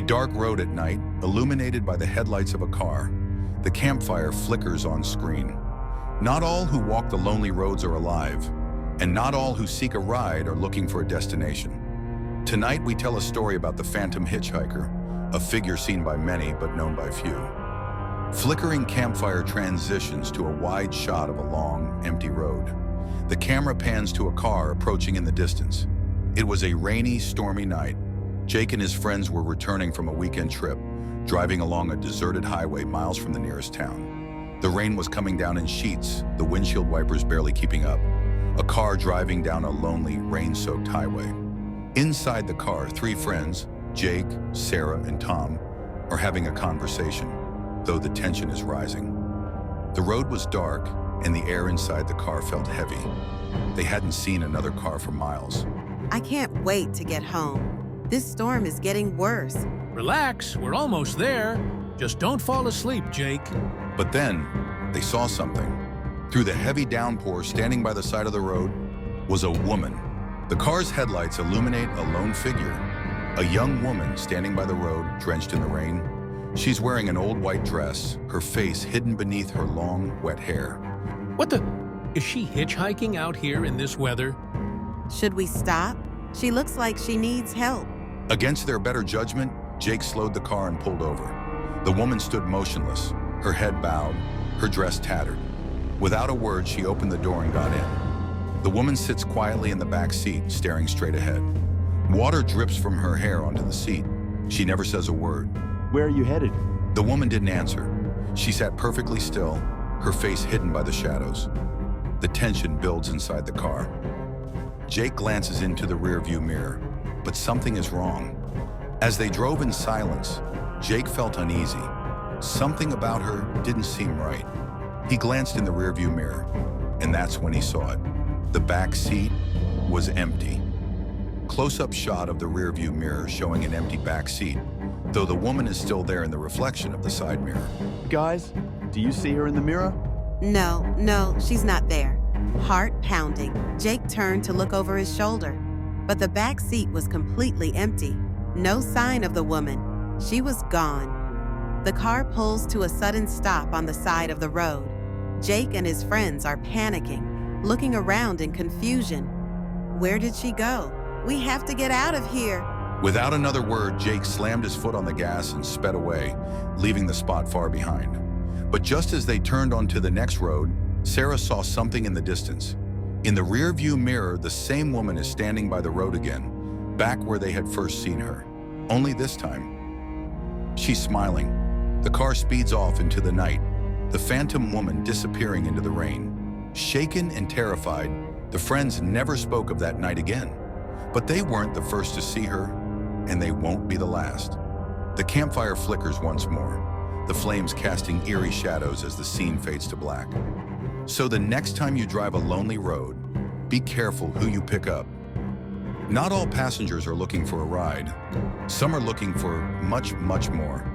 dark road at night, illuminated by the headlights of a car. The campfire flickers on screen. Not all who walk the lonely roads are alive, and not all who seek a ride are looking for a destination. Tonight we tell a story about the phantom hitchhiker, a figure seen by many but known by few. Flickering campfire transitions to a wide shot of a long, empty road. The camera pans to a car approaching in the distance. It was a rainy, stormy night. Jake and his friends were returning from a weekend trip, driving along a deserted highway miles from the nearest town. The rain was coming down in sheets, the windshield wipers barely keeping up. A car driving down a lonely, rain-soaked highway. Inside the car, three friends, Jake, Sarah, and Tom, are having a conversation, though the tension is rising. The road was dark, and the air inside the car felt heavy. They hadn't seen another car for miles. I can't wait to get home. This storm is getting worse. Relax, we're almost there. Just don't fall asleep, Jake. But then, they saw something. Through the heavy downpour, standing by the side of the road, was a woman. The car's headlights illuminate a lone figure. A young woman standing by the road, drenched in the rain. She's wearing an old white dress, her face hidden beneath her long, wet hair. What the? Is she hitchhiking out here in this weather? Should we stop? She looks like she needs help. Against their better judgment, Jake slowed the car and pulled over. The woman stood motionless, her head bowed, her dress tattered. Without a word, she opened the door and got in. The woman sits quietly in the back seat, staring straight ahead. Water drips from her hair onto the seat. She never says a word. Where are you headed? The woman didn't answer. She sat perfectly still, her face hidden by the shadows. The tension builds inside the car. Jake glances into the rearview mirror, but something is wrong. As they drove in silence, Jake felt uneasy. Something about her didn't seem right. He glanced in the rearview mirror, and that's when he saw it. The back seat was empty. Close-up shot of the rearview mirror showing an empty back seat, though the woman is still there in the reflection of the side mirror. Guys, do you see her in the mirror? No, she's not there. Heart pounding, Jake turned to look over his shoulder, but the back seat was completely empty. No sign of the woman. She was gone. The car pulls to a sudden stop on the side of the road. Jake and his friends are panicking, looking around in confusion. Where did she go? We have to get out of here. Without another word, Jake slammed his foot on the gas and sped away, leaving the spot far behind. But just as they turned onto the next road, Sarah saw something in the distance. In the rearview mirror, the same woman is standing by the road again, back where they had first seen her. Only this time, she's smiling. The car speeds off into the night, the phantom woman disappearing into the rain. Shaken and terrified, the friends never spoke of that night again. But they weren't the first to see her, and they won't be the last. The campfire flickers once more, the flames casting eerie shadows as the scene fades to black. So the next time you drive a lonely road, be careful who you pick up. Not all passengers are looking for a ride. Some are looking for much, much more.